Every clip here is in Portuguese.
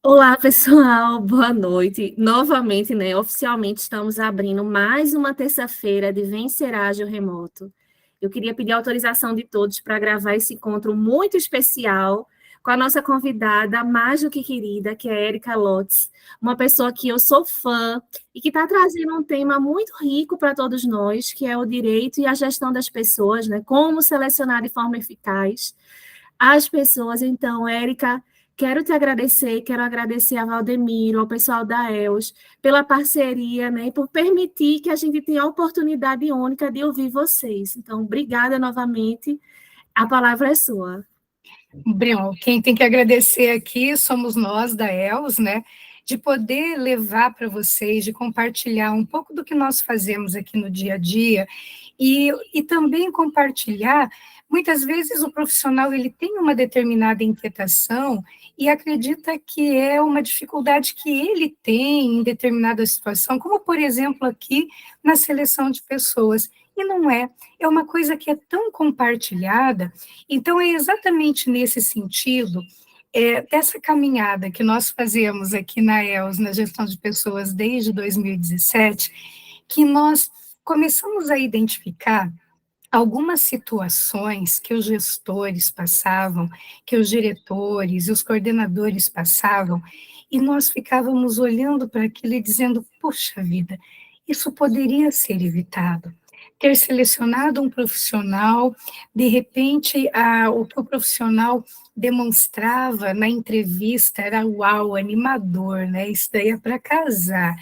Olá, pessoal, boa noite. Novamente, né, oficialmente estamos abrindo mais uma terça-feira de Vencer Ágil Remoto. Eu queria pedir autorização de todos para gravar esse encontro muito especial com a nossa convidada mais do que querida, que é Erika Lotz, uma pessoa que eu sou fã e que está trazendo um tema muito rico para todos nós, que é o direito e a gestão das pessoas, né? Como selecionar de forma eficaz as pessoas. Então, Érica, quero te agradecer, quero agradecer a Valdemiro, ao pessoal da ELS, pela parceria, né, e por permitir que a gente tenha a oportunidade única de ouvir vocês. Então, obrigada novamente, a palavra é sua. Breno, quem tem que agradecer aqui somos nós da ELS, né? De poder levar para vocês, de compartilhar um pouco do que nós fazemos aqui no dia a dia e também compartilhar. Muitas vezes o profissional ele tem uma determinada inquietação e acredita que é uma dificuldade que ele tem em determinada situação, como por exemplo aqui na seleção de pessoas. E não é, é uma coisa que é tão compartilhada. Então, é exatamente nesse sentido, dessa caminhada que nós fazemos aqui na ELS, na gestão de pessoas, desde 2017, que nós começamos a identificar algumas situações que os gestores passavam, que os diretores e os coordenadores passavam, e nós ficávamos olhando para aquilo e dizendo, puxa vida, isso poderia ser evitado. Ter selecionado um profissional, de repente, o que o profissional demonstrava na entrevista era uau, animador, né? Isso daí é para casar.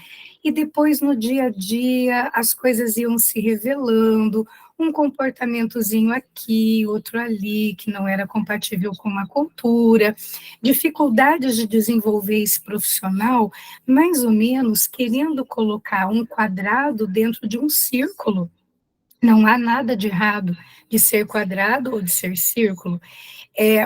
E depois, no dia a dia, as coisas iam se revelando, um comportamentozinho aqui, outro ali, que não era compatível com uma cultura, dificuldades de desenvolver esse profissional, mais ou menos querendo colocar um quadrado dentro de um círculo. Não há nada de errado de ser quadrado ou de ser círculo.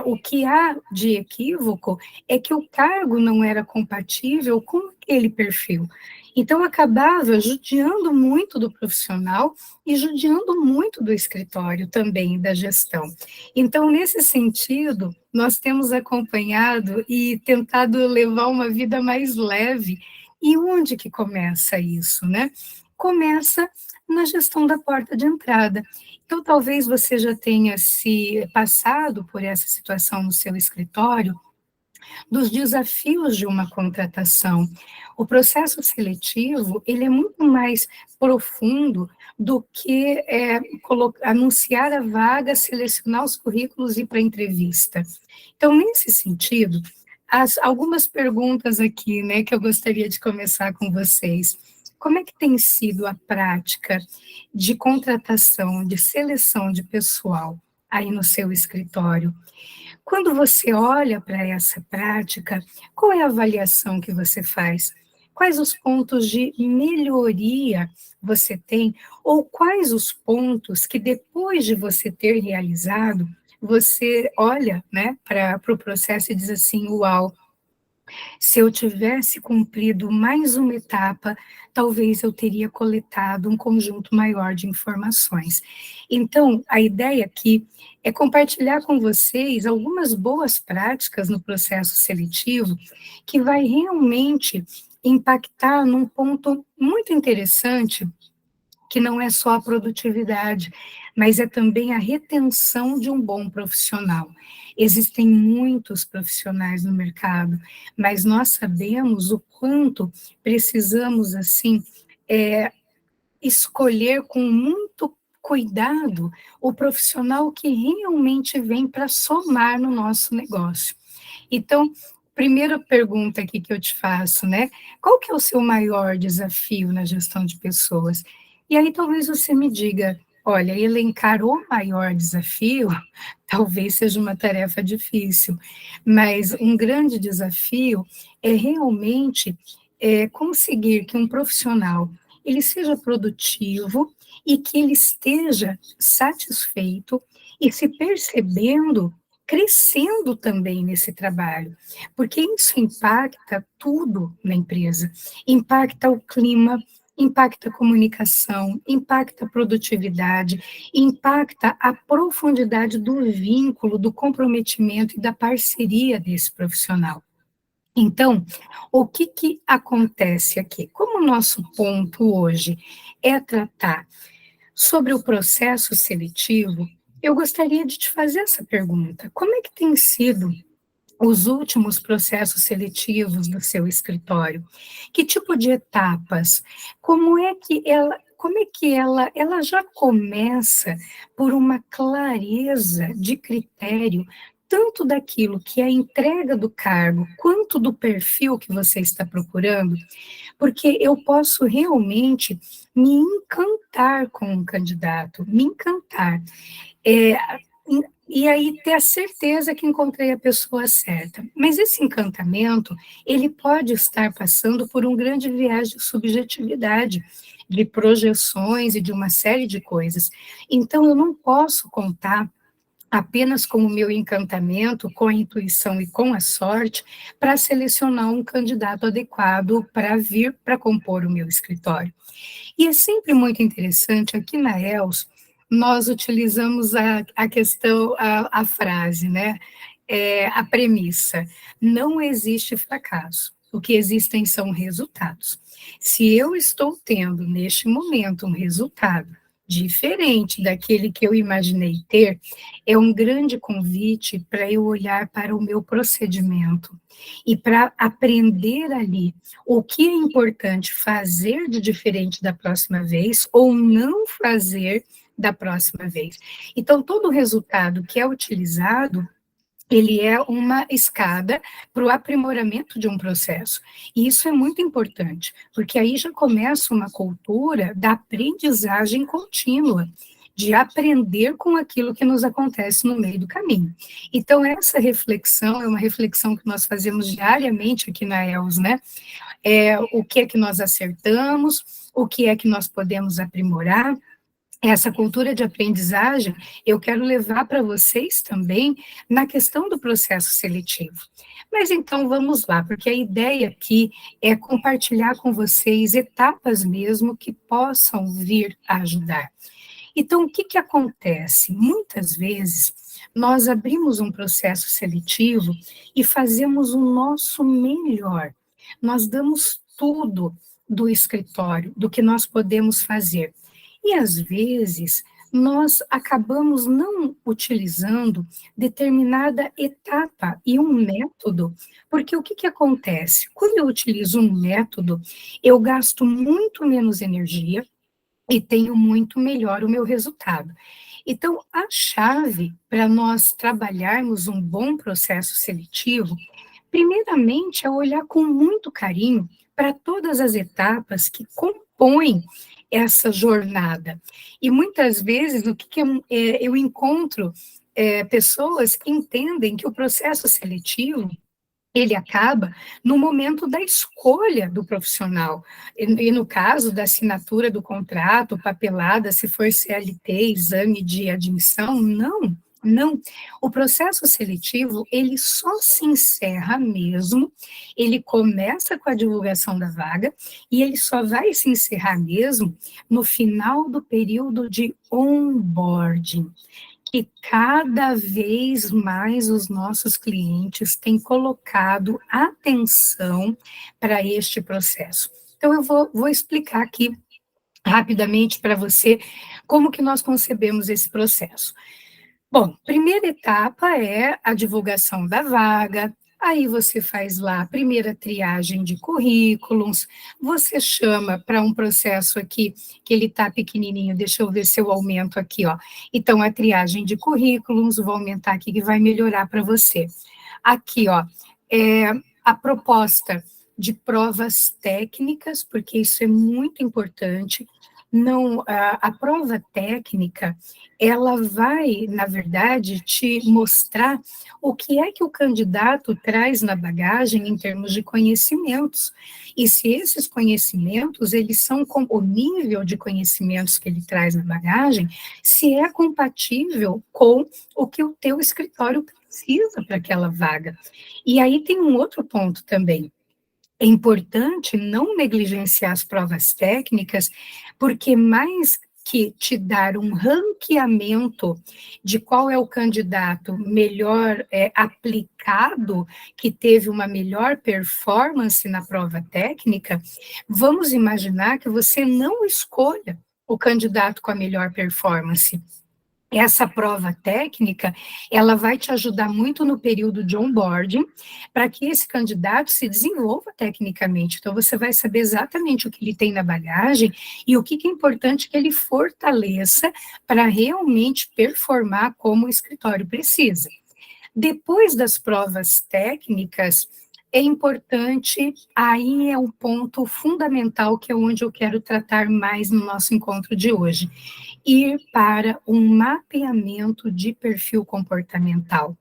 O que há de equívoco é que o cargo não era compatível com aquele perfil. Então, acabava judiando muito do profissional e judiando muito do escritório também, da gestão. Então, nesse sentido, nós temos acompanhado e tentado levar uma vida mais leve. E onde que começa isso, né? Começa na gestão da porta de entrada. Então, talvez você já tenha se passado por essa situação no seu escritório, dos desafios de uma contratação. O processo seletivo, ele é muito mais profundo do que anunciar a vaga, selecionar os currículos e ir para a entrevista. Então, nesse sentido, algumas perguntas aqui, né, que eu gostaria de começar com vocês. Como é que tem sido a prática de contratação, de seleção de pessoal aí no seu escritório? Quando você olha para essa prática, qual é a avaliação que você faz? Quais os pontos de melhoria você tem? Ou quais os pontos que, depois de você ter realizado, você olha, né, para o processo e diz assim, uau, se eu tivesse cumprido mais uma etapa, talvez eu teria coletado um conjunto maior de informações. Então, a ideia aqui é compartilhar com vocês algumas boas práticas no processo seletivo que vai realmente impactar num ponto muito interessante, que não é só a produtividade, mas é também a retenção de um bom profissional. Existem muitos profissionais no mercado, mas nós sabemos o quanto precisamos, assim, escolher com muito cuidado o profissional que realmente vem para somar no nosso negócio. Então, primeira pergunta aqui que eu te faço, né? Qual que é o seu maior desafio na gestão de pessoas? E aí talvez você me diga, olha, elencar o maior desafio talvez seja uma tarefa difícil, mas um grande desafio é realmente conseguir que um profissional ele seja produtivo e que ele esteja satisfeito e se percebendo crescendo também nesse trabalho, porque isso impacta tudo na empresa, impacta o clima, impacta a comunicação, impacta a produtividade, impacta a profundidade do vínculo, do comprometimento e da parceria desse profissional. Então, o que que acontece aqui? Como o nosso ponto hoje é tratar sobre o processo seletivo, eu gostaria de te fazer essa pergunta: como é que tem sido os últimos processos seletivos do seu escritório? Que tipo de etapas? Como é que ela já começa por uma clareza de critério, tanto daquilo que é a entrega do cargo, quanto do perfil que você está procurando? Porque eu posso realmente me encantar com um candidato, me encantar. É, e aí ter a certeza que encontrei a pessoa certa. Mas esse encantamento, ele pode estar passando por um grande viés de subjetividade, de projeções e de uma série de coisas. Então, eu não posso contar apenas com o meu encantamento, com a intuição e com a sorte, para selecionar um candidato adequado para vir para compor o meu escritório. E é sempre muito interessante, aqui na ELS, nós utilizamos a questão, a frase, né? A premissa: não existe fracasso, o que existem são resultados. Se eu estou tendo, neste momento, um resultado diferente daquele que eu imaginei ter, é um grande convite para eu olhar para o meu procedimento e para aprender ali o que é importante fazer de diferente da próxima vez ou não fazer da próxima vez. Então, todo resultado que é utilizado, ele é uma escada para o aprimoramento de um processo. E isso é muito importante, porque aí já começa uma cultura da aprendizagem contínua, de aprender com aquilo que nos acontece no meio do caminho. Então, essa reflexão é uma reflexão que nós fazemos diariamente aqui na ELS, né? O que é que nós acertamos, o que é que nós podemos aprimorar. Essa cultura de aprendizagem eu quero levar para vocês também na questão do processo seletivo. Mas então vamos lá, porque a ideia aqui é compartilhar com vocês etapas mesmo que possam vir a ajudar. Então, o que que acontece? Muitas vezes nós abrimos um processo seletivo e fazemos o nosso melhor. Nós damos tudo do escritório, do que nós podemos fazer. E às vezes nós acabamos não utilizando determinada etapa e um método, porque o que que acontece? Quando eu utilizo um método, eu gasto muito menos energia e tenho muito melhor o meu resultado. Então, a chave para nós trabalharmos um bom processo seletivo, primeiramente, é olhar com muito carinho para todas as etapas que compõem essa jornada. E muitas vezes, o que, eu encontro pessoas que entendem que o processo seletivo ele acaba no momento da escolha do profissional. E no caso da assinatura do contrato, papelada, se for CLT, exame de admissão, não, não. O processo seletivo, ele só se encerra mesmo, ele começa com a divulgação da vaga, e ele só vai se encerrar mesmo no final do período de onboarding, que cada vez mais os nossos clientes têm colocado atenção para este processo. Então, eu vou explicar aqui rapidamente para você como que nós concebemos esse processo. Bom, primeira etapa é a divulgação da vaga, aí você faz lá a primeira triagem de currículos, você chama para um processo aqui, que ele está pequenininho, deixa eu ver se eu aumento aqui, ó. Então, a triagem de currículos, vou aumentar aqui que vai melhorar para você. Aqui, ó, a proposta de provas técnicas, porque isso é muito importante. Não, a prova técnica, ela vai, na verdade, te mostrar o que é que o candidato traz na bagagem em termos de conhecimentos, e se esses conhecimentos, eles são com o nível de conhecimentos que ele traz na bagagem, se é compatível com o que o teu escritório precisa para aquela vaga. E aí tem um outro ponto também. É importante não negligenciar as provas técnicas, porque mais que te dar um ranqueamento de qual é o candidato melhor aplicado, que teve uma melhor performance na prova técnica, vamos imaginar que você não escolha o candidato com a melhor performance. Essa prova técnica, ela vai te ajudar muito no período de onboarding, para que esse candidato se desenvolva tecnicamente. Então, você vai saber exatamente o que ele tem na bagagem e o que é importante que ele fortaleça para realmente performar como o escritório precisa. Depois das provas técnicas, é importante, aí é um ponto fundamental, que é onde eu quero tratar mais no nosso encontro de hoje, ir para um mapeamento de perfil comportamental.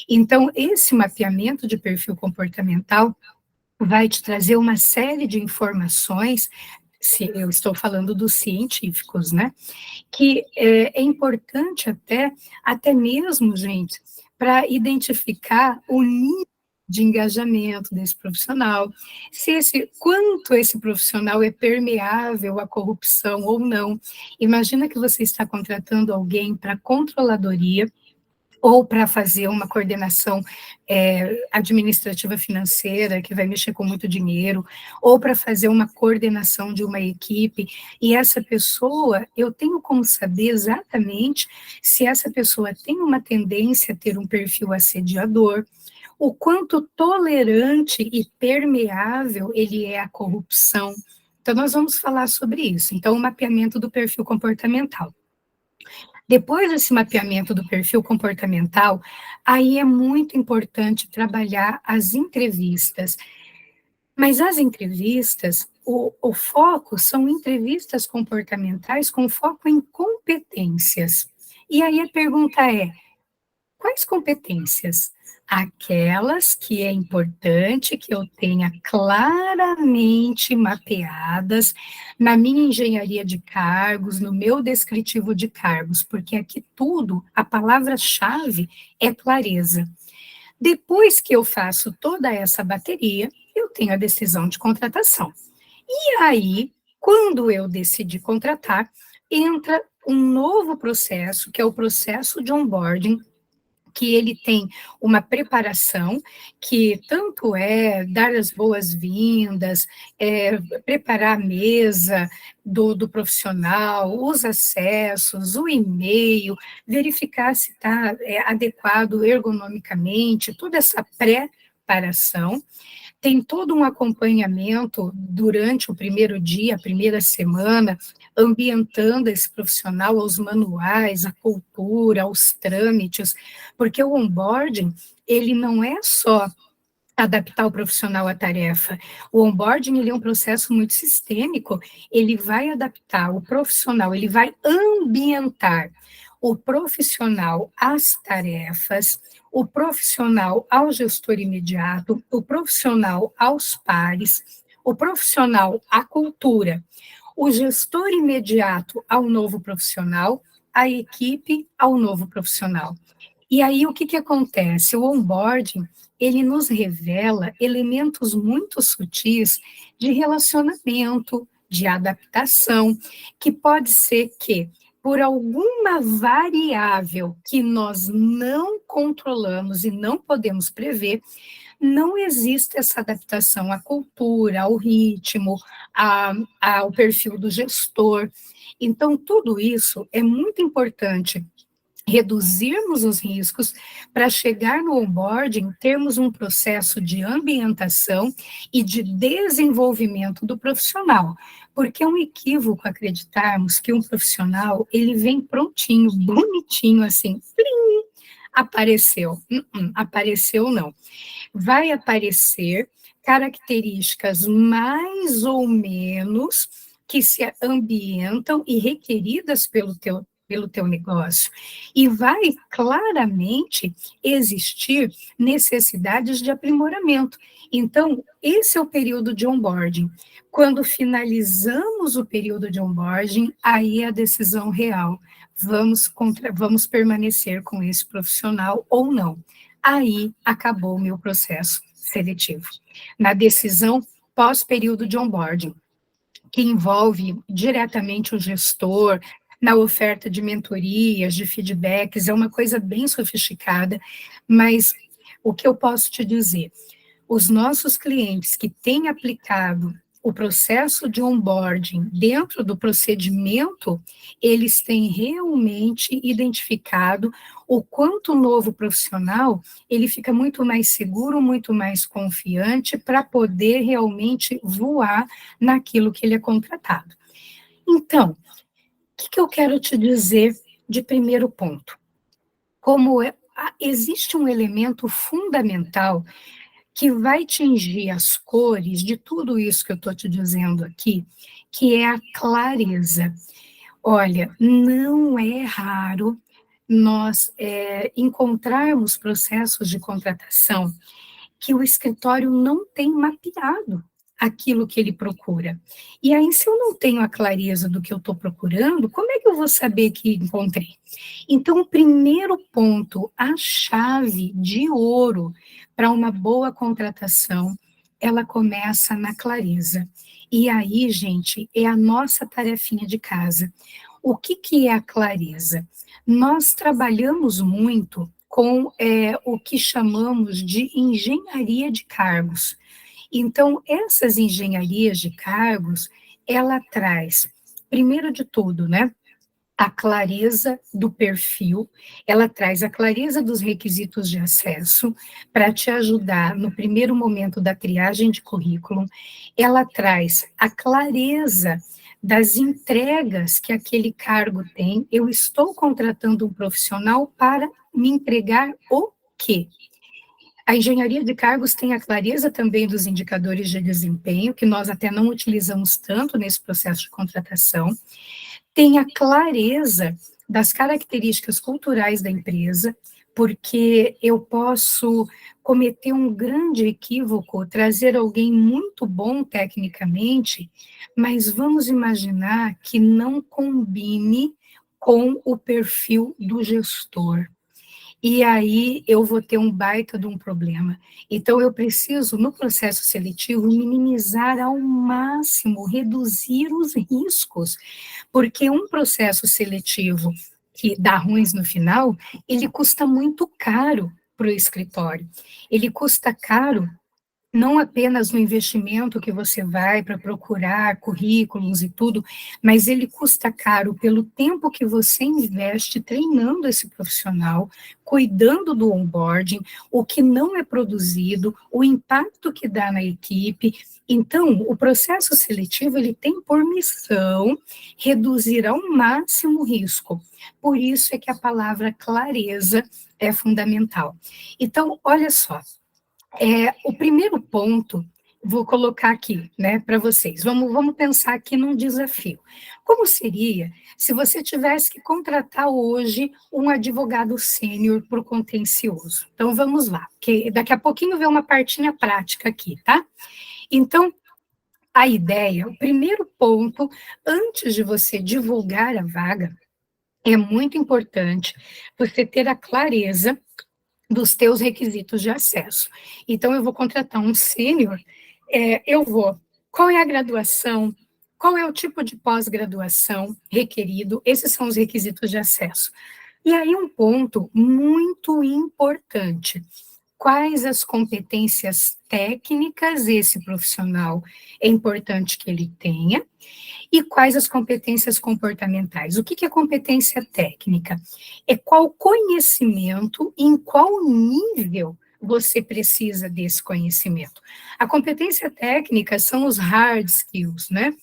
Então, esse mapeamento de perfil comportamental vai te trazer uma série de informações, se eu estou falando dos científicos, né, que é importante até mesmo, gente, para identificar o nível de engajamento desse profissional, quanto esse profissional é permeável à corrupção ou não. Imagina que você está contratando alguém para controladoria, ou para fazer uma coordenação administrativa financeira, que vai mexer com muito dinheiro, ou para fazer uma coordenação de uma equipe, e essa pessoa, eu tenho como saber exatamente se essa pessoa tem uma tendência a ter um perfil assediador, o quanto tolerante e permeável ele é à corrupção. Então, nós vamos falar sobre isso. Então, o mapeamento do perfil comportamental. Depois desse mapeamento do perfil comportamental, aí é muito importante trabalhar as entrevistas. Mas as entrevistas, o foco são entrevistas comportamentais com foco em competências. E aí a pergunta é, quais competências? Aquelas que é importante que eu tenha claramente mapeadas na minha engenharia de cargos, no meu descritivo de cargos, porque aqui tudo, a palavra-chave é clareza. Depois que eu faço toda essa bateria, eu tenho a decisão de contratação. E aí, quando eu decidi contratar, entra um novo processo, que é o processo de onboarding, que ele tem uma preparação, que tanto é dar as boas-vindas, preparar a mesa do profissional, os acessos, o e-mail, verificar se está adequado ergonomicamente, toda essa preparação. Tem todo um acompanhamento durante o primeiro dia, a primeira semana, ambientando esse profissional aos manuais, à cultura, aos trâmites, porque o onboarding, ele não é só adaptar o profissional à tarefa. O onboarding, ele é um processo muito sistêmico, ele vai adaptar o profissional, ele vai ambientar o profissional às tarefas, o profissional ao gestor imediato, o profissional aos pares, o profissional à cultura, o gestor imediato ao novo profissional, a equipe ao novo profissional. E aí, o que acontece? O onboarding, ele nos revela elementos muito sutis de relacionamento, de adaptação, que pode ser que, por alguma variável que nós não controlamos e não podemos prever, não existe essa adaptação à cultura, ao ritmo, ao perfil do gestor. Então, tudo isso é muito importante, reduzirmos os riscos para chegar no onboarding, termos um processo de ambientação e de desenvolvimento do profissional, porque é um equívoco acreditarmos que um profissional, ele vem prontinho, bonitinho, assim, plim, apareceu. Apareceu não. Vai aparecer características mais ou menos que se ambientam e requeridas pelo teu negócio. E vai claramente existir necessidades de aprimoramento. Então, esse é o período de onboarding. Quando finalizamos o período de onboarding, aí é a decisão real. Vamos permanecer com esse profissional ou não. Aí acabou o meu processo seletivo. Na decisão pós-período de onboarding, que envolve diretamente o gestor, na oferta de mentorias, de feedbacks, é uma coisa bem sofisticada, mas o que eu posso te dizer? Os nossos clientes que têm aplicado o processo de onboarding dentro do procedimento, eles têm realmente identificado o quanto o novo profissional, ele fica muito mais seguro, muito mais confiante para poder realmente voar naquilo que ele é contratado. Então, o que eu quero te dizer de primeiro ponto? Existe um elemento fundamental que vai tingir as cores de tudo isso que eu estou te dizendo aqui, que é a clareza. Olha, não é raro nós encontrarmos processos de contratação que o escritório não tem mapeado aquilo que ele procura. E aí, se eu não tenho a clareza do que eu estou procurando, como é que eu vou saber que encontrei? Então, o primeiro ponto, a chave de ouro para uma boa contratação, ela começa na clareza. E aí, gente, é a nossa tarefinha de casa. O que é a clareza? Nós trabalhamos muito com o que chamamos de engenharia de cargos. Então, essas engenharias de cargos, ela traz, primeiro de tudo, né, a clareza do perfil, ela traz a clareza dos requisitos de acesso para te ajudar no primeiro momento da triagem de currículo, ela traz a clareza das entregas que aquele cargo tem. Eu estou contratando um profissional para me entregar o quê? A engenharia de cargos tem a clareza também dos indicadores de desempenho, que nós até não utilizamos tanto nesse processo de contratação, tem a clareza das características culturais da empresa, porque eu posso cometer um grande equívoco, trazer alguém muito bom tecnicamente, mas vamos imaginar que não combine com o perfil do gestor. E aí eu vou ter um baita de um problema. Então, eu preciso, no processo seletivo, minimizar ao máximo, reduzir os riscos, porque um processo seletivo que dá ruins no final, ele custa muito caro para o escritório. Ele custa caro não apenas no investimento que você vai para procurar currículos e tudo, mas ele custa caro pelo tempo que você investe treinando esse profissional, cuidando do onboarding, o que não é produzido, o impacto que dá na equipe. Então, o processo seletivo, ele tem por missão reduzir ao máximo o risco. Por isso é que a palavra clareza é fundamental. Então, olha só, o primeiro ponto, vou colocar aqui, né, para vocês. Vamos pensar aqui num desafio. Como seria se você tivesse que contratar hoje um advogado sênior para o contencioso? Então, vamos lá, porque daqui a pouquinho vem uma partinha prática aqui, tá? Então, a ideia, o primeiro ponto, antes de você divulgar a vaga, é muito importante você ter a clareza dos teus requisitos de acesso. Então, eu vou contratar um sênior, qual é a graduação, qual é o tipo de pós-graduação requerido, esses são os requisitos de acesso. E aí, um ponto muito importante, quais as competências técnicas esse profissional é importante que ele tenha, e quais as competências comportamentais. O que é competência técnica? É qual conhecimento, em qual nível você precisa desse conhecimento. A competência técnica são os hard skills, né?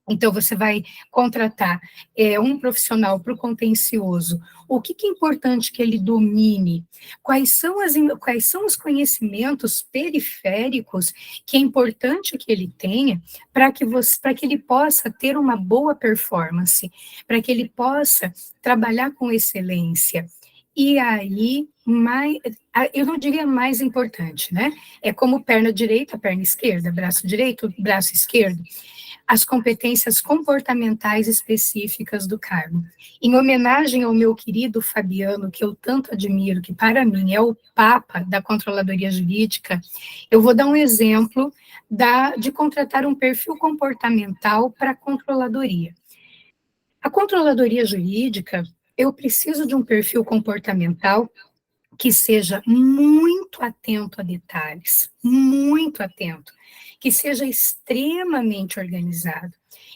Então, você vai contratar um profissional para o contencioso. O que é importante que ele domine? Quais são os conhecimentos periféricos que é importante que ele tenha para que ele possa ter uma boa performance, para que ele possa trabalhar com excelência? E aí, eu não diria mais importante, né? É como perna direita, perna esquerda, braço direito, braço esquerdo, as competências comportamentais específicas do cargo. Em homenagem ao meu querido Fabiano, que eu tanto admiro, que para mim é o papa da controladoria jurídica, eu vou dar um exemplo de contratar um perfil comportamental para a controladoria. A controladoria jurídica, eu preciso de um perfil comportamental que seja muito atento a detalhes, muito atento, que seja extremamente organizado,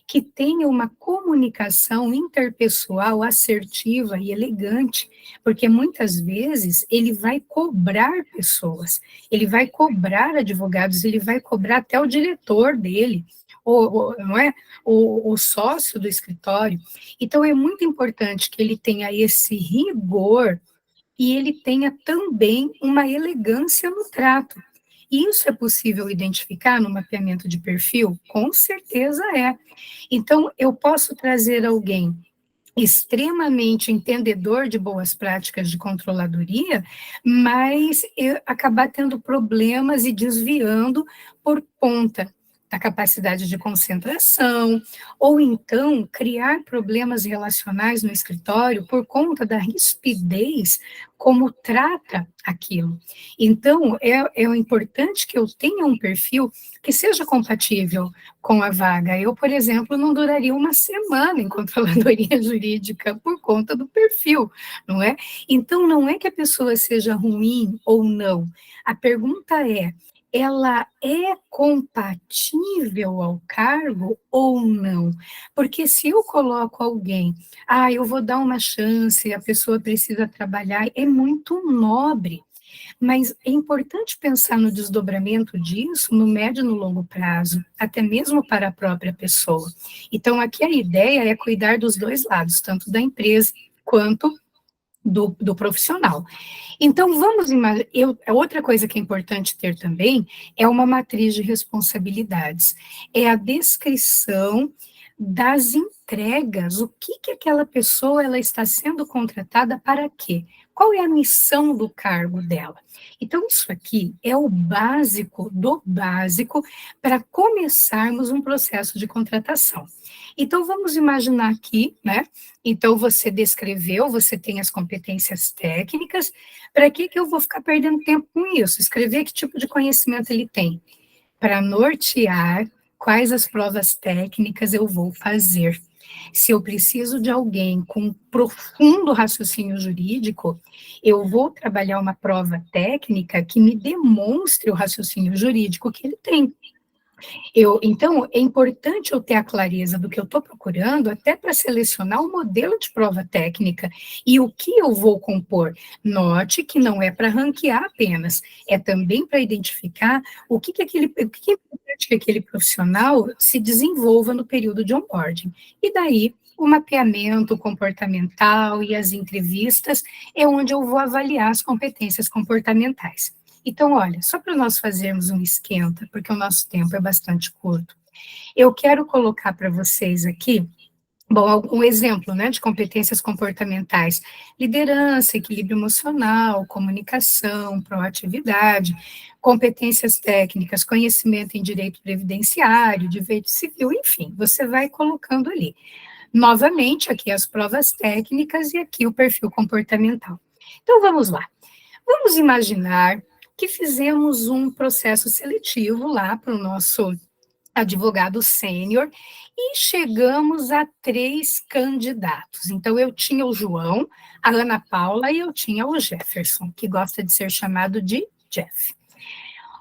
que tenha uma comunicação interpessoal assertiva e elegante, porque muitas vezes ele vai cobrar pessoas, ele vai cobrar advogados, ele vai cobrar até o diretor dele, não é? O sócio do escritório. Então, é muito importante que ele tenha esse rigor e ele tenha também uma elegância no trato. E isso é possível identificar no mapeamento de perfil? Com certeza é. Então, eu posso trazer alguém extremamente entendedor de boas práticas de controladoria, mas acabar tendo problemas e desviando por conta da capacidade de concentração, ou então criar problemas relacionais no escritório por conta da rispidez como trata aquilo. Então, é importante que eu tenha um perfil que seja compatível com a vaga. Eu, por exemplo, não duraria uma semana em controladoria jurídica por conta do perfil, não é? Então, não é que a pessoa seja ruim ou não. A pergunta é, ela é compatível ao cargo ou não? Porque se eu coloco alguém, eu vou dar uma chance, a pessoa precisa trabalhar, é muito nobre. Mas é importante pensar no desdobramento disso no médio e no longo prazo, até mesmo para a própria pessoa. Então, aqui a ideia é cuidar dos dois lados, tanto da empresa quanto do profissional. Então, vamos imaginar, outra coisa que é importante ter também é uma matriz de responsabilidades, é a descrição das entregas, o que aquela pessoa ela está sendo contratada para quê? Qual é a missão do cargo dela? Então, isso aqui é o básico do básico para começarmos um processo de contratação. Então, vamos imaginar aqui, né? Então, você descreveu, você tem as competências técnicas, para que eu vou ficar perdendo tempo com isso? Escrever que tipo de conhecimento ele tem, para nortear quais as provas técnicas eu vou fazer. Se eu preciso de alguém com profundo raciocínio jurídico, eu vou trabalhar uma prova técnica que me demonstre o raciocínio jurídico que ele tem. Então, é importante eu ter a clareza do que eu estou procurando, até para selecionar o modelo de prova técnica e o que eu vou compor. Note que não é para ranquear apenas, é também para identificar o que é importante que aquele profissional se desenvolva no período de onboarding. E daí, o mapeamento comportamental e as entrevistas é onde eu vou avaliar as competências comportamentais. Então, olha, só para nós fazermos um esquenta, porque o nosso tempo é bastante curto, eu quero colocar para vocês aqui, bom, um exemplo, né, de competências comportamentais: liderança, equilíbrio emocional, comunicação, proatividade, competências técnicas, conhecimento em direito previdenciário, direito civil, enfim, você vai colocando ali. Novamente, aqui as provas técnicas e aqui o perfil comportamental. Então, vamos lá. Vamos imaginar que fizemos um processo seletivo lá para o nosso advogado sênior e chegamos a 3 candidatos. Então, eu tinha o João, a Ana Paula e eu tinha o Jefferson, que gosta de ser chamado de Jeff.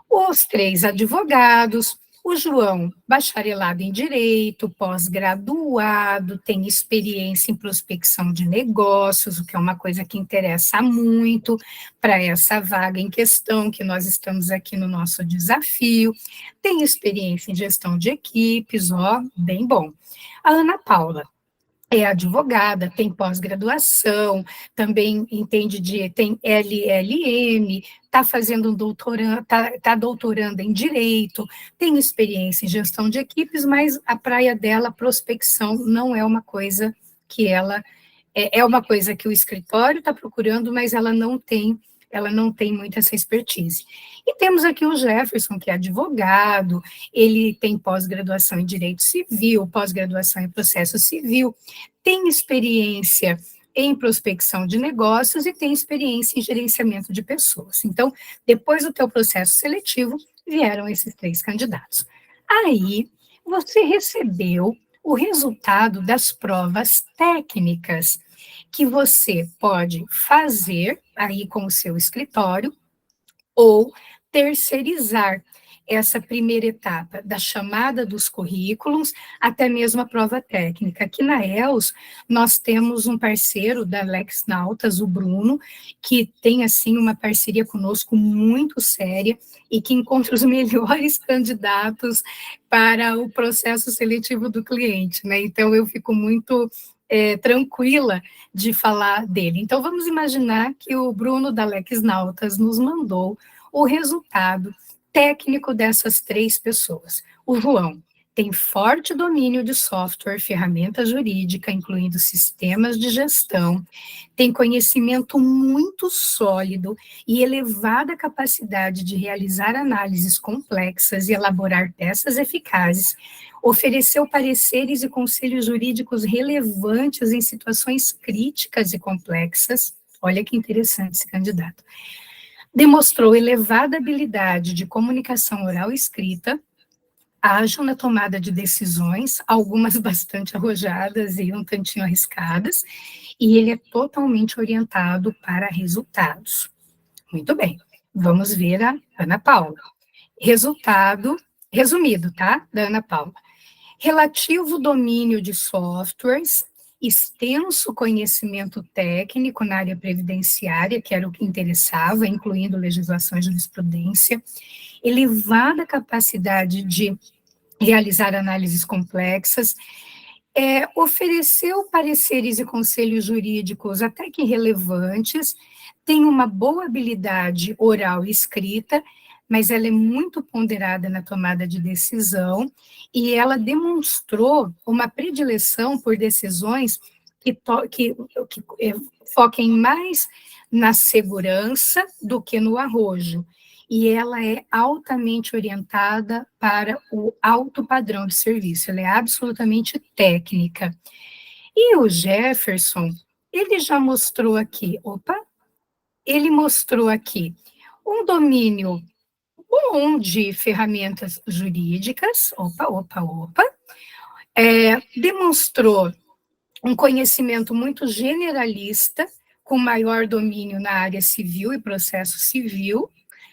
Os 3 advogados, o João, bacharelado em Direito, pós-graduado, tem experiência em prospecção de negócios, o que é uma coisa que interessa muito para essa vaga em questão, que nós estamos aqui no nosso desafio, tem experiência em gestão de equipes, bem bom. A Ana Paula é advogada, tem pós-graduação, também tem LLM, está fazendo um doutorando, tá doutorando em Direito, tem experiência em gestão de equipes, mas a praia dela, prospecção, não é uma coisa que ela... É uma coisa que o escritório está procurando, mas ela não tem muito essa expertise. E temos aqui o Jefferson, que é advogado, ele tem pós-graduação em Direito Civil, pós-graduação em Processo Civil, tem experiência em prospecção de negócios e tem experiência em gerenciamento de pessoas. Então, depois do teu processo seletivo, vieram esses 3 candidatos. Aí, você recebeu o resultado das provas técnicas, que você pode fazer aí com o seu escritório ou terceirizar essa primeira etapa da chamada dos currículos, até mesmo a prova técnica. Aqui na ELS, nós temos um parceiro da LexNautas, o Bruno, que tem, assim, uma parceria conosco muito séria e que encontra os melhores candidatos para o processo seletivo do cliente, né? Então, eu fico muito tranquila de falar dele. Então, vamos imaginar que o Bruno da LexNautas nos mandou o resultado técnico dessas 3 pessoas. O João tem forte domínio de software, ferramenta jurídica, incluindo sistemas de gestão, tem conhecimento muito sólido e elevada capacidade de realizar análises complexas e elaborar peças eficazes, ofereceu pareceres e conselhos jurídicos relevantes em situações críticas e complexas. Olha que interessante esse candidato. Demonstrou elevada habilidade de comunicação oral e escrita, ágil na tomada de decisões, algumas bastante arrojadas e um tantinho arriscadas, e ele é totalmente orientado para resultados. Muito bem, vamos ver a Ana Paula. Resultado, resumido, tá, da Ana Paula. Relativo domínio de softwares, extenso conhecimento técnico na área previdenciária, que era o que interessava, incluindo legislação e jurisprudência, elevada capacidade de realizar análises complexas, ofereceu pareceres e conselhos jurídicos até que relevantes, tem uma boa habilidade oral e escrita, mas ela é muito ponderada na tomada de decisão, e ela demonstrou uma predileção por decisões que foquem mais na segurança do que no arrojo, e ela é altamente orientada para o alto padrão de serviço, ela é absolutamente técnica. E o Jefferson, ele já mostrou aqui, ele mostrou aqui um domínio bom de ferramentas jurídicas, demonstrou um conhecimento muito generalista, com maior domínio na área civil e processo civil,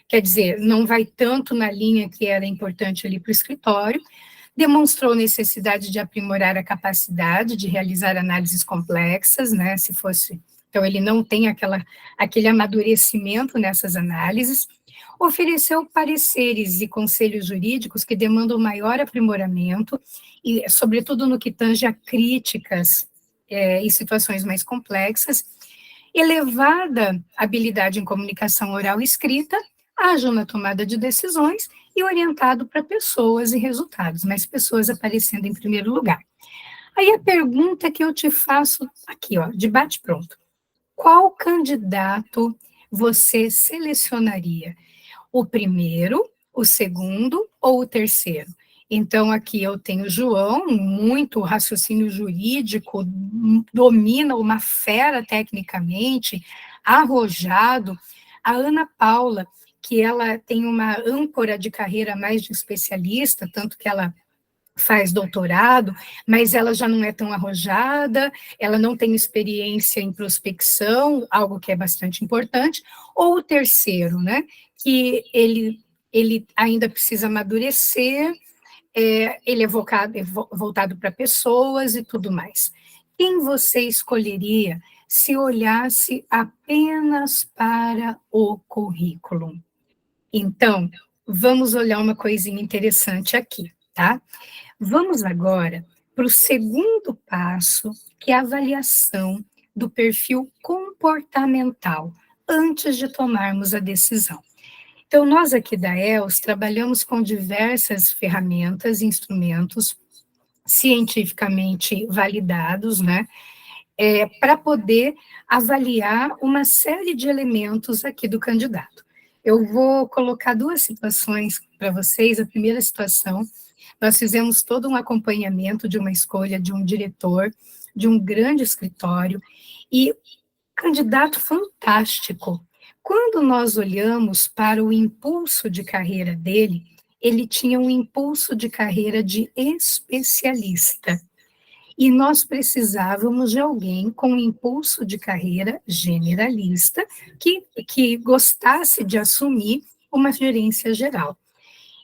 quer dizer, não vai tanto na linha que era importante ali para o escritório, demonstrou necessidade de aprimorar a capacidade de realizar análises complexas, né, se fosse... Então, ele não tem aquele amadurecimento nessas análises, ofereceu pareceres e conselhos jurídicos que demandam maior aprimoramento, e, sobretudo, no que tange a críticas em situações mais complexas, elevada habilidade em comunicação oral e escrita, ágil na tomada de decisões e orientado para pessoas e resultados, mas pessoas aparecendo em primeiro lugar. Aí a pergunta que eu te faço aqui, de bate-pronto. Qual candidato você selecionaria? O primeiro, o segundo ou o terceiro? Então, aqui eu tenho o João, muito raciocínio jurídico, domina uma fera tecnicamente, arrojado. A Ana Paula, que ela tem uma âncora de carreira mais de especialista, tanto que ela faz doutorado, mas ela já não é tão arrojada, ela não tem experiência em prospecção, algo que é bastante importante, ou o terceiro, né, que ele ainda precisa amadurecer, ele é voltado para pessoas e tudo mais. Quem você escolheria se olhasse apenas para o currículo? Então, vamos olhar uma coisinha interessante aqui, tá? Vamos agora para o segundo passo, que é a avaliação do perfil comportamental, antes de tomarmos a decisão. Então, nós aqui da ELS trabalhamos com diversas ferramentas e instrumentos cientificamente validados, né, para poder avaliar uma série de elementos aqui do candidato. Eu vou colocar 2 situações para vocês. A primeira situação, nós fizemos todo um acompanhamento de uma escolha de um diretor, de um grande escritório, e candidato fantástico. Quando nós olhamos para o impulso de carreira dele, ele tinha um impulso de carreira de especialista. e nós precisávamos de alguém com um impulso de carreira generalista que gostasse de assumir uma gerência geral.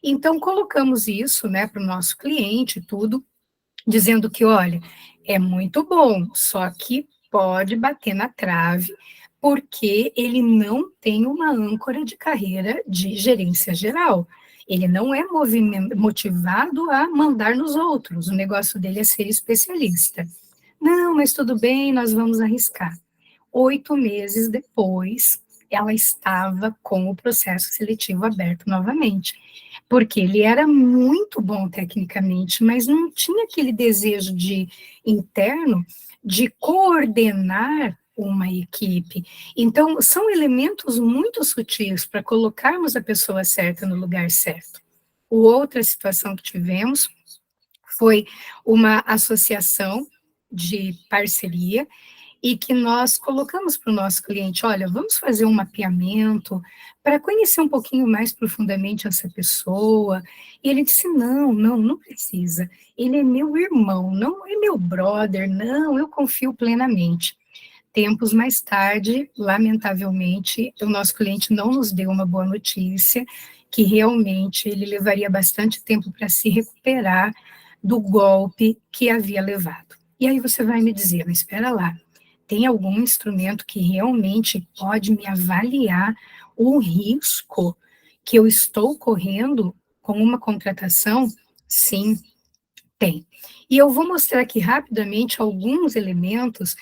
Então, colocamos isso, né, para o nosso cliente, tudo, dizendo que, olha, é muito bom, só que pode bater na trave, porque ele não tem uma âncora de carreira de gerência geral. Ele não é motivado a mandar nos outros, o negócio dele é ser especialista. Não, mas tudo bem, nós vamos arriscar. 8 meses depois, ela estava com o processo seletivo aberto novamente, porque ele era muito bom tecnicamente, mas não tinha aquele desejo interno de coordenar uma equipe. Então, são elementos muito sutis para colocarmos a pessoa certa no lugar certo. Outra situação que tivemos foi uma associação de parceria e que nós colocamos para o nosso cliente, olha, vamos fazer um mapeamento para conhecer um pouquinho mais profundamente essa pessoa. E ele disse, não precisa. Ele é meu irmão, não é meu brother, não, eu confio plenamente. Tempos mais tarde, lamentavelmente, o nosso cliente não nos deu uma boa notícia, que realmente ele levaria bastante tempo para se recuperar do golpe que havia levado. E aí você vai me dizer, mas espera lá, tem algum instrumento que realmente pode me avaliar o risco que eu estou correndo com uma contratação? Sim, tem. E eu vou mostrar aqui rapidamente alguns elementos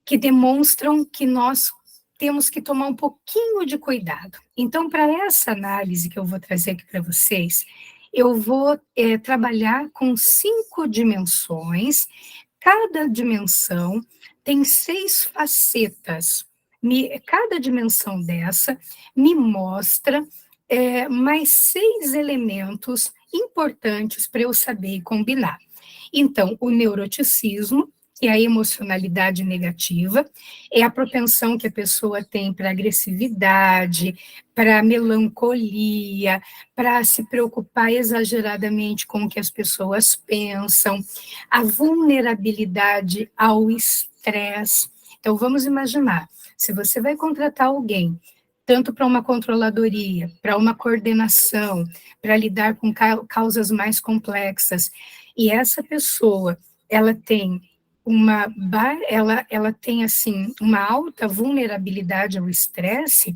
que demonstram que nós temos que tomar um pouquinho de cuidado. Então, para essa análise que eu vou trazer aqui para vocês, eu vou trabalhar com 5 dimensões. Cada dimensão tem 6 facetas. Cada dimensão dessa me mostra mais 6 elementos importantes para eu saber combinar. Então, o neuroticismo, que é a emocionalidade negativa, é a propensão que a pessoa tem para agressividade, para melancolia, para se preocupar exageradamente com o que as pessoas pensam, a vulnerabilidade ao estresse. Então, vamos imaginar, se você vai contratar alguém, tanto para uma controladoria, para uma coordenação, para lidar com causas mais complexas, e essa pessoa, ela tem ela tem assim uma alta vulnerabilidade ao estresse,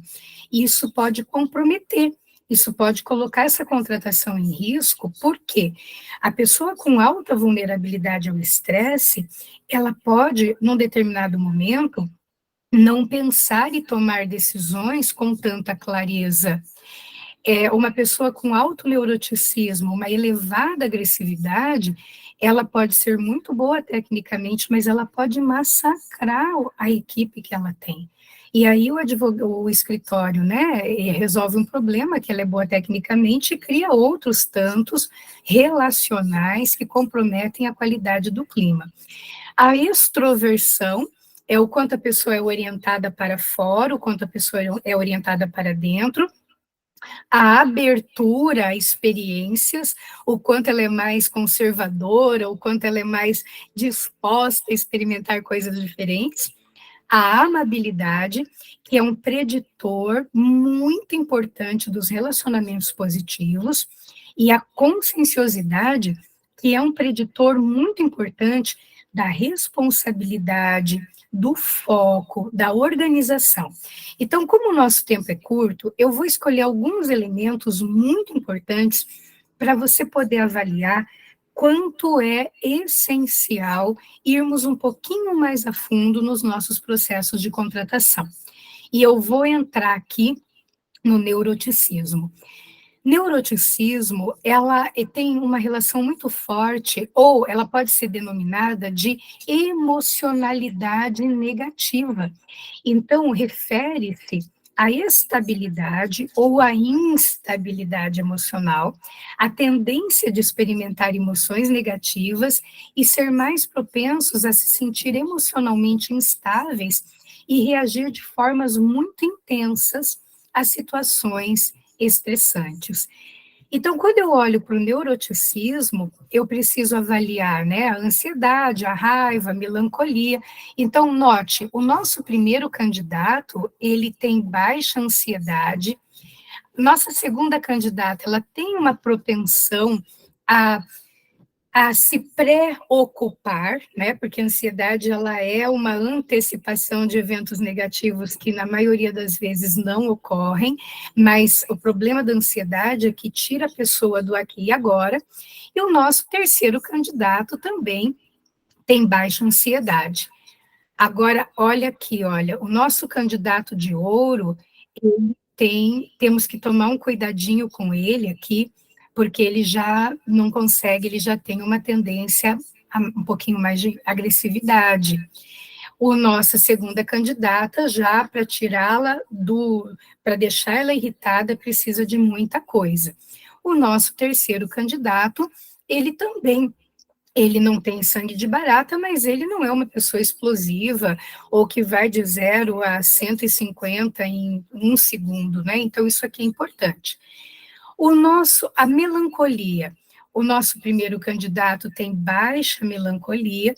e isso pode comprometer, isso pode colocar essa contratação em risco, porque a pessoa com alta vulnerabilidade ao estresse, ela pode, num determinado momento, não pensar e tomar decisões com tanta clareza. Uma pessoa com alto neuroticismo, uma elevada agressividade, ela pode ser muito boa tecnicamente, mas ela pode massacrar a equipe que ela tem. E aí o escritório, né, resolve um problema que ela é boa tecnicamente e cria outros tantos relacionais que comprometem a qualidade do clima. A extroversão é o quanto a pessoa é orientada para fora, o quanto a pessoa é orientada para dentro. A abertura a experiências, o quanto ela é mais conservadora, o quanto ela é mais disposta a experimentar coisas diferentes. A amabilidade, que é um preditor muito importante dos relacionamentos positivos, e a conscienciosidade, que é um preditor muito importante da responsabilidade, do foco, da organização. Então, como o nosso tempo é curto, eu vou escolher alguns elementos muito importantes para você poder avaliar quanto é essencial irmos um pouquinho mais a fundo nos nossos processos de contratação. E eu vou entrar aqui no neuroticismo. Neuroticismo, ela tem uma relação muito forte, ou ela pode ser denominada de emocionalidade negativa. Então, refere-se à estabilidade ou à instabilidade emocional, a tendência de experimentar emoções negativas e ser mais propensos a se sentir emocionalmente instáveis e reagir de formas muito intensas a situações estressantes. Então, quando eu olho para o neuroticismo, eu preciso avaliar, né, a ansiedade, a raiva, a melancolia. Então, note, o nosso primeiro candidato, ele tem baixa ansiedade. Nossa segunda candidata, ela tem uma propensão a se preocupar, né? Porque a ansiedade ela é uma antecipação de eventos negativos que na maioria das vezes não ocorrem, mas o problema da ansiedade é que tira a pessoa do aqui e agora. E o nosso terceiro candidato também tem baixa ansiedade. Agora, olha aqui, olha, o nosso candidato de ouro, temos que tomar um cuidadinho com ele aqui, porque ele já não consegue, ele já tem uma tendência a um pouquinho mais de agressividade. O nossa segunda candidata, já para tirá-la para deixar ela irritada, precisa de muita coisa. O nosso terceiro candidato, ele também ele não tem sangue de barata, mas ele não é uma pessoa explosiva ou que vai de 0 a 150 em 1 segundo, né? Então, isso aqui é importante. A melancolia. O nosso primeiro candidato tem baixa melancolia,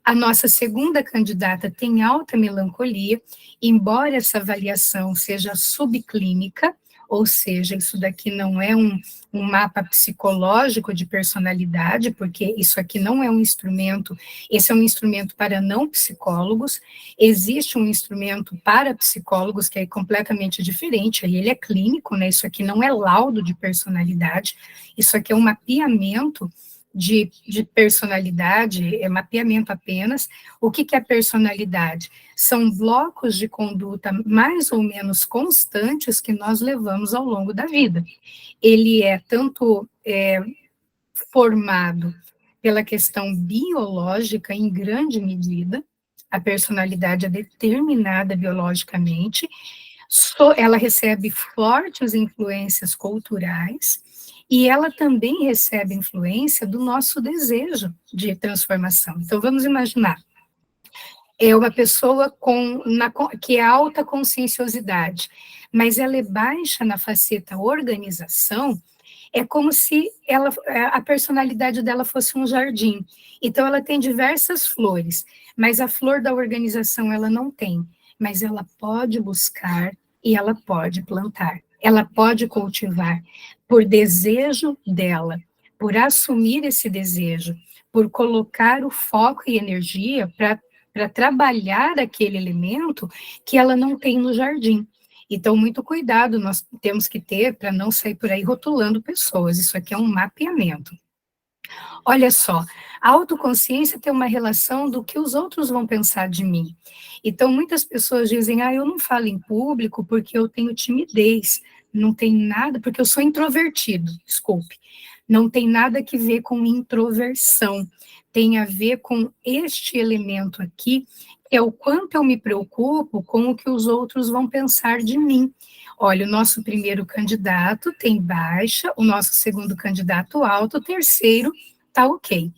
a nossa segunda candidata tem alta melancolia, embora essa avaliação seja subclínica, ou seja, isso daqui não é um mapa psicológico de personalidade, porque isso aqui não é um instrumento, esse é um instrumento para não psicólogos, existe um instrumento para psicólogos que é completamente diferente, aí ele é clínico, né, isso aqui não é laudo de personalidade, isso aqui é um mapeamento de personalidade, é mapeamento apenas. O que é personalidade? São blocos de conduta mais ou menos constantes que nós levamos ao longo da vida. Ele é tanto formado pela questão biológica, em grande medida, a personalidade é determinada biologicamente, ela recebe fortes influências culturais, e ela também recebe influência do nosso desejo de transformação. Então, vamos imaginar, é uma pessoa que é alta conscienciosidade, mas ela é baixa na faceta organização, é como se a personalidade dela fosse um jardim. Então, ela tem diversas flores, mas a flor da organização ela não tem, mas ela pode buscar e ela pode plantar, ela pode cultivar, por desejo dela, por assumir esse desejo, por colocar o foco e energia para trabalhar aquele elemento que ela não tem no jardim. Então, muito cuidado nós temos que ter para não sair por aí rotulando pessoas. Isso aqui é um mapeamento. Olha só, a autoconsciência tem uma relação do que os outros vão pensar de mim. Então, muitas pessoas dizem, eu não falo em público porque eu tenho timidez. Não tem nada, porque eu sou introvertido, desculpe. Não tem nada que ver com introversão. Tem a ver com este elemento aqui, que é o quanto eu me preocupo com o que os outros vão pensar de mim. Olha, o nosso primeiro candidato tem baixa, o nosso segundo candidato alto, o terceiro tá ok.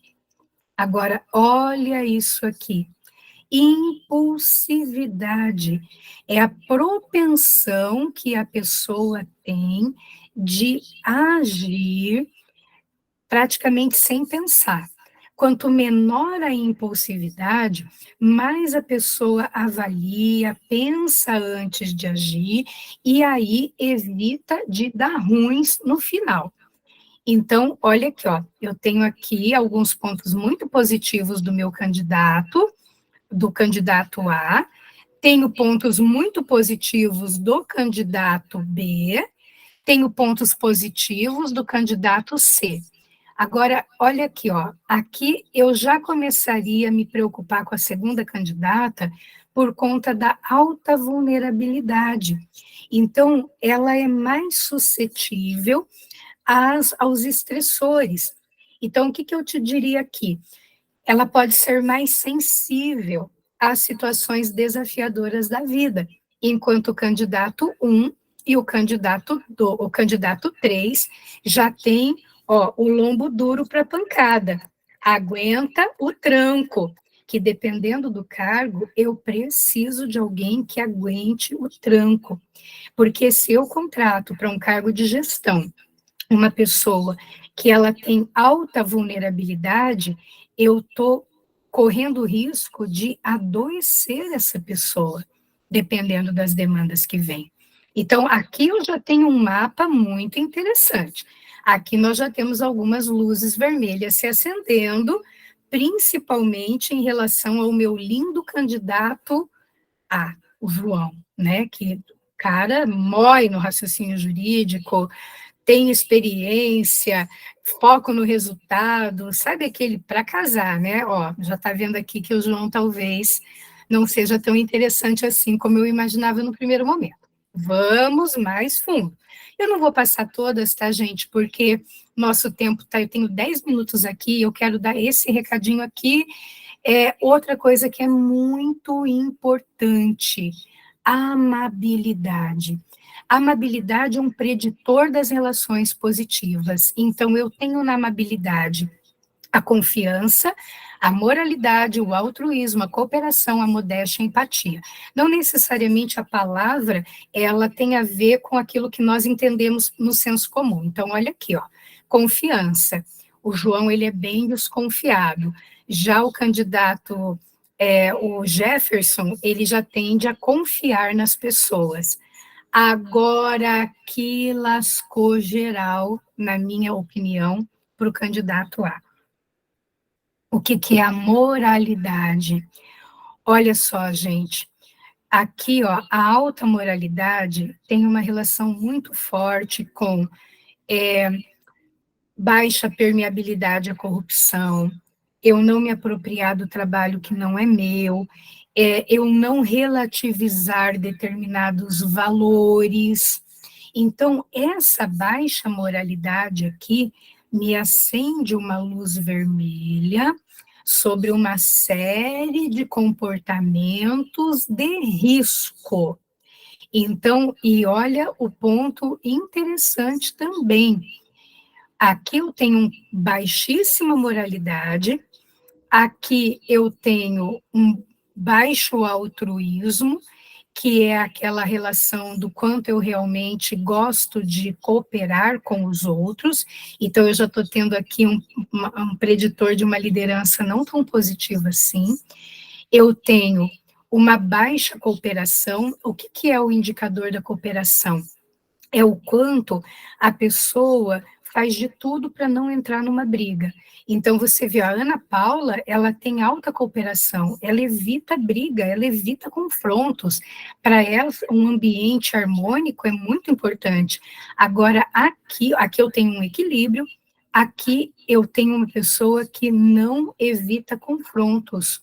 Agora, olha isso aqui. Impulsividade é a propensão que a pessoa tem de agir praticamente sem pensar. Quanto menor a impulsividade, mais a pessoa avalia, pensa antes de agir, e aí evita de dar ruins no final. Então, olha aqui, ó, eu tenho aqui alguns pontos muito positivos do meu candidato, do candidato A, tenho pontos muito positivos do candidato B, tenho pontos positivos do candidato C. Agora, olha aqui, ó, aqui eu já começaria a me preocupar com a segunda candidata por conta da alta vulnerabilidade. Então, ela é mais suscetível aos estressores. Então, o que eu te diria aqui? Ela pode ser mais sensível às situações desafiadoras da vida, enquanto o candidato 1 e o candidato 3 já tem o lombo duro para pancada, aguenta o tranco, que dependendo do cargo, eu preciso de alguém que aguente o tranco, porque se eu contrato para um cargo de gestão uma pessoa que ela tem alta vulnerabilidade, eu estou correndo o risco de adoecer essa pessoa, dependendo das demandas que vêm. Então, aqui eu já tenho um mapa muito interessante. Aqui nós já temos algumas luzes vermelhas se acendendo, principalmente em relação ao meu lindo candidato A, o João, né? Que o cara mói no raciocínio jurídico, tem experiência, foco no resultado, sabe aquele para casar, né? Ó, já está vendo aqui que o João talvez não seja tão interessante assim como eu imaginava no primeiro momento. Vamos mais fundo. Eu não vou passar todas, tá, gente? Porque nosso tempo tá, eu tenho 10 minutos aqui, eu quero dar esse recadinho aqui. Outra coisa que é muito importante, amabilidade. A amabilidade é um preditor das relações positivas. Então, eu tenho na amabilidade a confiança, a moralidade, o altruísmo, a cooperação, a modéstia, a empatia. Não necessariamente a palavra, ela tem a ver com aquilo que nós entendemos no senso comum. Então, olha aqui, ó, confiança. O João, ele é bem desconfiado. Já o candidato, o Jefferson, ele já tende a confiar nas pessoas. Agora, aqui lascou geral, na minha opinião, para o candidato A. O que é a moralidade? Olha só, gente, aqui, ó, a alta moralidade tem uma relação muito forte com baixa permeabilidade à corrupção, eu não me apropriar do trabalho que não é meu, eu não relativizar determinados valores. Então, essa baixa moralidade aqui me acende uma luz vermelha sobre uma série de comportamentos de risco. Então, e olha o ponto interessante também. Aqui eu tenho baixíssima moralidade, aqui eu tenho um baixo altruísmo, que é aquela relação do quanto eu realmente gosto de cooperar com os outros, então eu já estou tendo aqui um preditor de uma liderança não tão positiva assim. Eu tenho uma baixa cooperação. O que é o indicador da cooperação? É o quanto a pessoa faz de tudo para não entrar numa briga. Então, você vê, a Ana Paula, ela tem alta cooperação, ela evita briga, ela evita confrontos. Para ela, um ambiente harmônico é muito importante. Agora, aqui eu tenho um equilíbrio, aqui eu tenho uma pessoa que não evita confrontos.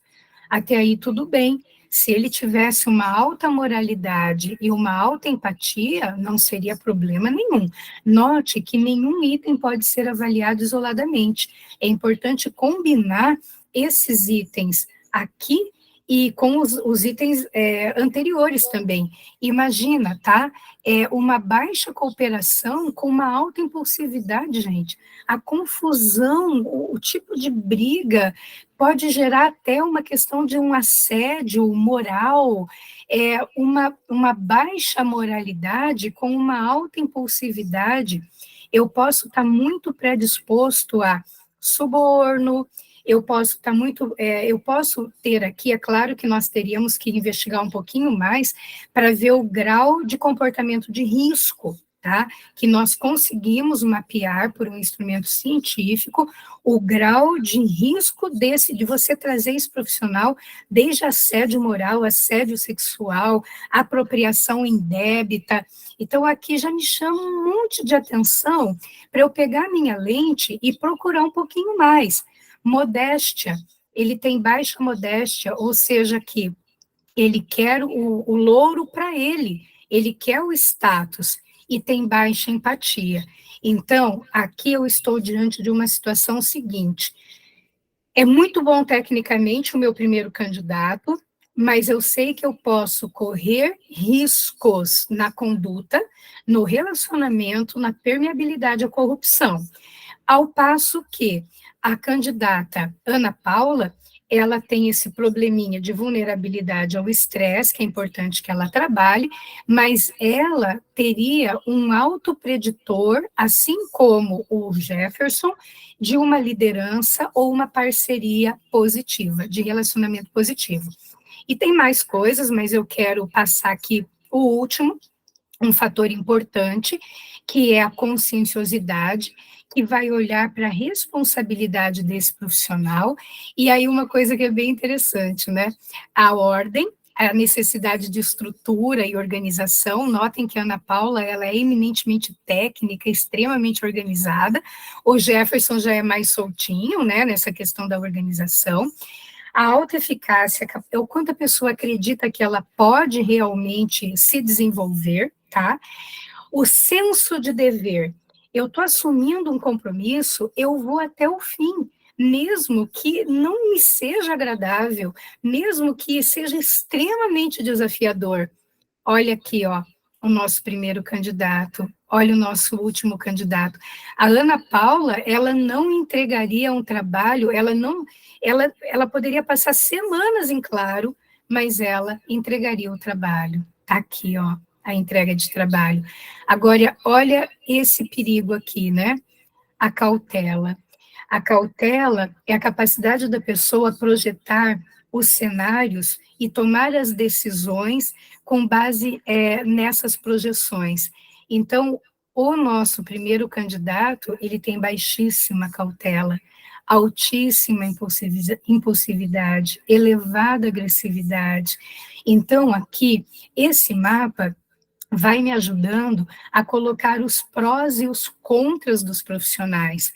Até aí, tudo bem. Se ele tivesse uma alta moralidade e uma alta empatia, não seria problema nenhum. Note que nenhum item pode ser avaliado isoladamente. É importante combinar esses itens aqui e com os itens anteriores também. Imagina, tá? Uma baixa cooperação com uma alta impulsividade, gente. A confusão, o tipo de briga pode gerar até uma questão de um assédio moral, uma baixa moralidade com uma alta impulsividade. Eu posso estar muito predisposto a suborno, eu posso estar eu posso ter aqui, é claro que nós teríamos que investigar um pouquinho mais para ver o grau de comportamento de risco, tá? Que nós conseguimos mapear por um instrumento científico o grau de risco de você trazer esse profissional, desde assédio moral, assédio sexual, apropriação indébita. Então, aqui já me chama um monte de atenção para eu pegar minha lente e procurar um pouquinho mais. Modéstia, ele tem baixa modéstia, ou seja, que ele quer o louro para ele quer o status, e tem baixa empatia. Então, aqui eu estou diante de uma situação seguinte, é muito bom tecnicamente o meu primeiro candidato, mas eu sei que eu posso correr riscos na conduta, no relacionamento, na permeabilidade à corrupção. Ao passo que a candidata Ana Paula, ela tem esse probleminha de vulnerabilidade ao estresse, que é importante que ela trabalhe, mas ela teria um autopreditor, assim como o Jefferson, de uma liderança ou uma parceria positiva, de relacionamento positivo. E tem mais coisas, mas eu quero passar aqui o último, um fator importante, que é a conscienciosidade, que vai olhar para a responsabilidade desse profissional, e aí uma coisa que é bem interessante, né? A ordem, a necessidade de estrutura e organização, notem que a Ana Paula, ela é eminentemente técnica, extremamente organizada, o Jefferson já é mais soltinho, né, nessa questão da organização, a alta eficácia é o quanto a pessoa acredita que ela pode realmente se desenvolver, tá? O senso de dever. Eu estou assumindo um compromisso, eu vou até o fim, mesmo que não me seja agradável, mesmo que seja extremamente desafiador. Olha aqui, ó, o nosso primeiro candidato, olha o nosso último candidato. A Ana Paula, ela não entregaria um trabalho, ela poderia passar semanas em claro, mas ela entregaria o trabalho. Tá aqui, ó, a entrega de trabalho. Agora, olha esse perigo aqui, né? A cautela. A cautela é a capacidade da pessoa projetar os cenários e tomar as decisões com base nessas projeções. Então, o nosso primeiro candidato, ele tem baixíssima cautela, altíssima impulsividade, elevada agressividade. Então, aqui, esse mapa vai me ajudando a colocar os prós e os contras dos profissionais.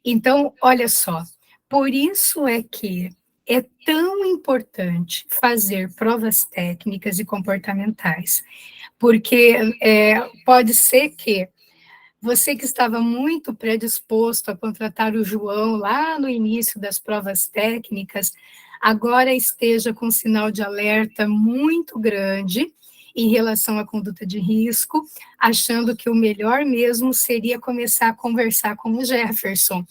Então, olha só, por isso é que é tão importante fazer provas técnicas e comportamentais, porque pode ser que você que estava muito predisposto a contratar o João lá no início das provas técnicas, agora esteja com um sinal de alerta muito grande em relação à conduta de risco, achando que o melhor mesmo seria começar a conversar com o Jefferson.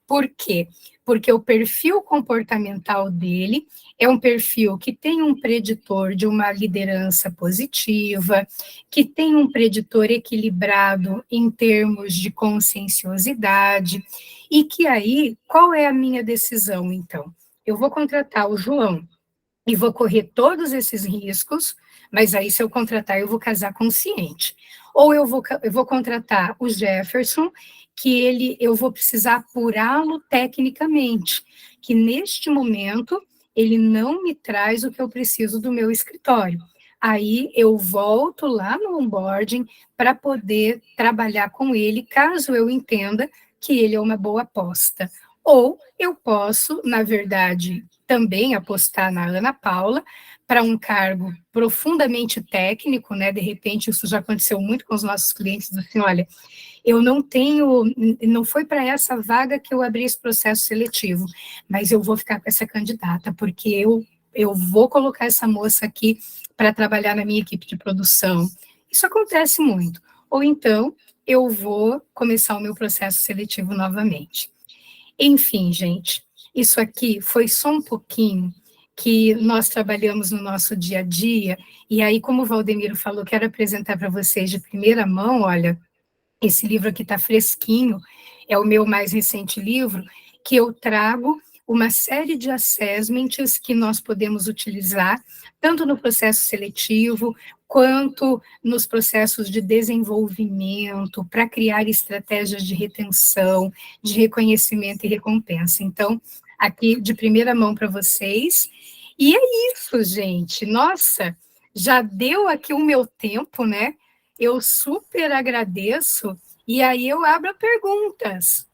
Por quê? Porque o perfil comportamental dele é um perfil que tem um preditor de uma liderança positiva, que tem um preditor equilibrado em termos de conscienciosidade, e que aí, qual é a minha decisão, então? Eu vou contratar o João e vou correr todos esses riscos, mas aí, se eu contratar, eu vou casar consciente. Ou eu vou contratar o Jefferson, que eu vou precisar apurá-lo tecnicamente, que neste momento ele não me traz o que eu preciso do meu escritório. Aí eu volto lá no onboarding para poder trabalhar com ele, caso eu entenda que ele é uma boa aposta. Ou eu posso, na verdade, também apostar na Ana Paula para um cargo profundamente técnico, né? De repente, isso já aconteceu muito com os nossos clientes, assim, olha, eu não foi para essa vaga que eu abri esse processo seletivo, mas eu vou ficar com essa candidata, porque eu vou colocar essa moça aqui para trabalhar na minha equipe de produção. Isso acontece muito. Ou então, eu vou começar o meu processo seletivo novamente. Enfim, gente, isso aqui foi só um pouquinho que nós trabalhamos no nosso dia a dia, e aí, como o Valdemiro falou, quero apresentar para vocês de primeira mão, olha, esse livro aqui está fresquinho, é o meu mais recente livro, que eu trago uma série de assessments que nós podemos utilizar, tanto no processo seletivo, quanto nos processos de desenvolvimento, para criar estratégias de retenção, de reconhecimento e recompensa. Então, aqui de primeira mão para vocês. E é isso, gente. Nossa, já deu aqui o meu tempo, né? Eu super agradeço, e aí eu abro perguntas.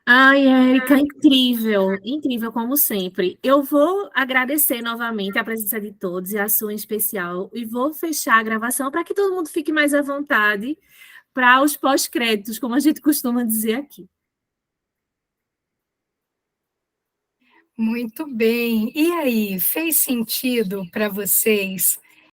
Ai, Érica, incrível, incrível como sempre. Eu vou agradecer novamente a presença de todos e a sua em especial, e vou fechar a gravação para que todo mundo fique mais à vontade para os pós-créditos, como a gente costuma dizer aqui. Muito bem. E aí, fez sentido para vocês